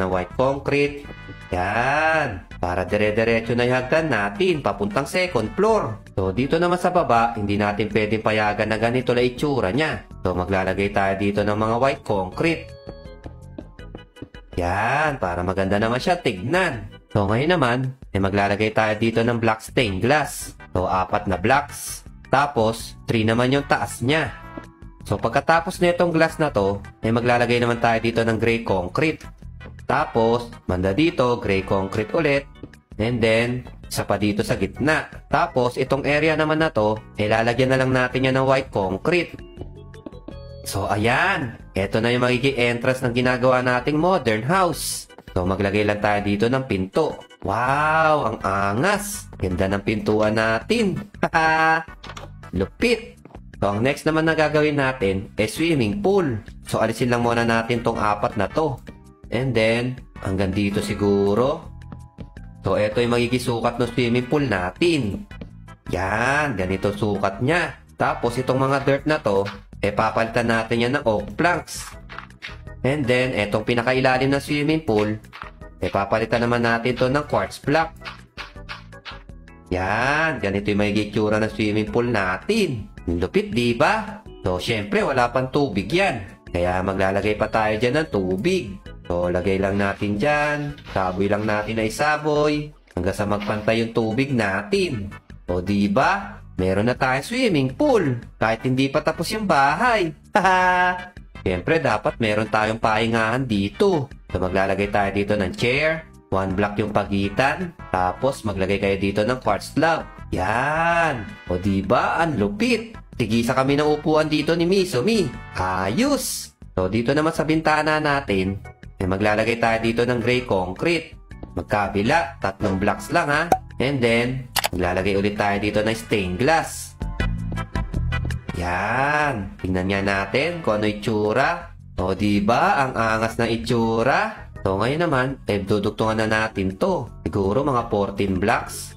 ng white concrete. Yan. Para dire-diretso na yung hagdan natin papuntang second floor. So, dito naman sa baba, hindi natin pwedeng payagan na ganito na itsura niya. So, maglalagay tayo dito ng mga white concrete. Yan. Para maganda naman siya tignan. So, ngayon naman, maglalagay tayo dito ng black stained glass. So, 4 na blocks. Tapos, 3 naman yung taas niya. So, pagkatapos na itong glass na to, maglalagay naman tayo dito ng gray concrete. Tapos, banda dito, gray concrete ulit. And then, isa pa dito sa gitna. Tapos, itong area naman na to, lalagyan na lang natin yan ng white concrete. So, ayan. Ito na yung magiging entrance ng ginagawa nating modern house. So, maglagay lang tayo dito ng pinto. Wow! Ang angas! Ganda ng pintuan natin. Haha! Lupit! So, ang next naman na gagawin natin ay swimming pool. So, alisin lang muna natin tong 4 na to. And then, hanggang dito siguro. So, ito yung magiging sukat ng swimming pool natin. Yan, ganito sukat niya. Tapos, itong mga dirt na to, papalitan natin yan ng oak planks. And then, itong pinakailalim na swimming pool, papalitan naman natin to ng quartz block. Yan, ganito yung magiging itsura ng swimming pool natin. Lupit, di ba? So, syempre, wala pang tubig yan. Kaya, maglalagay pa tayo dyan ng tubig. So, lagay lang natin dyan. Saboy lang natin na isaboy. Hanggang sa magpantay yung tubig natin. O, diba? Meron na tayong swimming pool. Kahit hindi pa tapos yung bahay. Haha! Siyempre, dapat meron tayong pahingahan dito. So, maglalagay tayo dito ng chair. 1 block yung pagitan. Tapos, maglagay kayo dito ng quartz slab. Yan! O, diba? Ang lupit. Tigisa kami ng upuan dito ni Misumi. Ayos! So, dito naman sa bintana natin, maglalagay tayo dito ng gray concrete. Magkabila, 3 blocks lang ha. And then, maglalagay ulit tayo dito ng stained glass. Yan. Tingnan nga natin kung ano itsura. O, diba? Ang angas ng itsura. So, ngayon naman, dudugtungan na natin to. Siguro mga 14 blocks.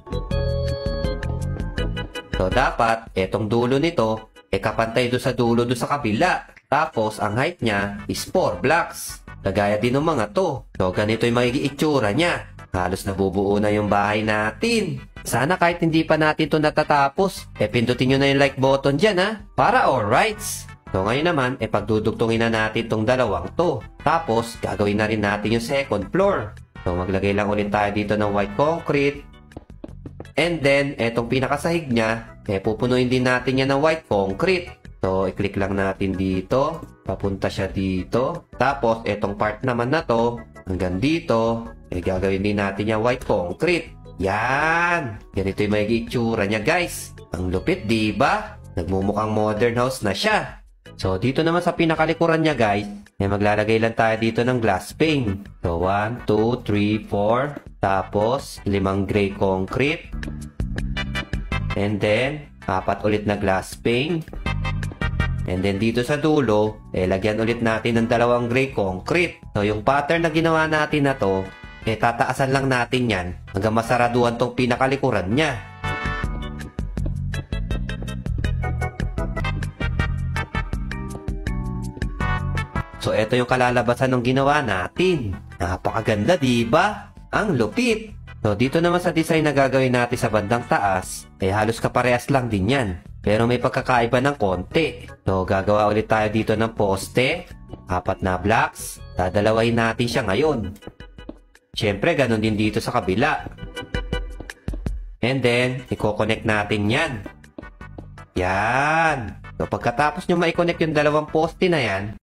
So, dapat, etong dulo nito, kapantay doon sa dulo doon sa kabila. Tapos, ang height niya is 4 blocks. Kagaya din ng mga to. So, ganito yung magiging itsura niya. Halos nabubuo na yung bahay natin. Sana kahit hindi pa natin to natatapos, pindutin nyo na yung like button dyan ha. Para alrights. So, ngayon naman, pagdudugtungin na natin tong dalawang to. Tapos, gagawin na rin natin yung second floor. So, maglagay lang ulit tayo dito ng white concrete. And then, etong pinakasahig niya, pupunuin din natin yan ng white concrete. So, i-click lang natin dito. Papunta siya dito. Tapos, etong part naman na to, hanggang dito, gagawin din natin yung white concrete. Yan! Ganito yung magiging itsura niya, guys. Ang lupit, diba? Nagmumukhang modern house na siya. So, dito naman sa pinakalikuran niya, guys, maglalagay lang tayo dito ng glass pane. So, 1, 2, 3, 4. Tapos, 5 gray concrete. And then, 4 ulit na glass pane. And then dito sa dulo, lagyan ulit natin ng 2 gray concrete. So, yung pattern na ginawa natin na to, tataasan lang natin yan hanggang masaraduhan tong pinakalikuran niya. So, ito yung kalalabasan ng ginawa natin. Napakaganda, diba? Ang lupit! So, dito naman sa design na gagawin natin sa bandang taas, halos kaparehas lang din yan. Pero may pagkakaiba ng konti. So, gagawa ulit tayo dito ng poste. 4 na blocks. Dadalawahin natin siya ngayon. Siyempre, ganun din dito sa kabila. And then, i-connect natin yan. Yan. So, pagkatapos nyo ma-connect yung 2 poste na yan,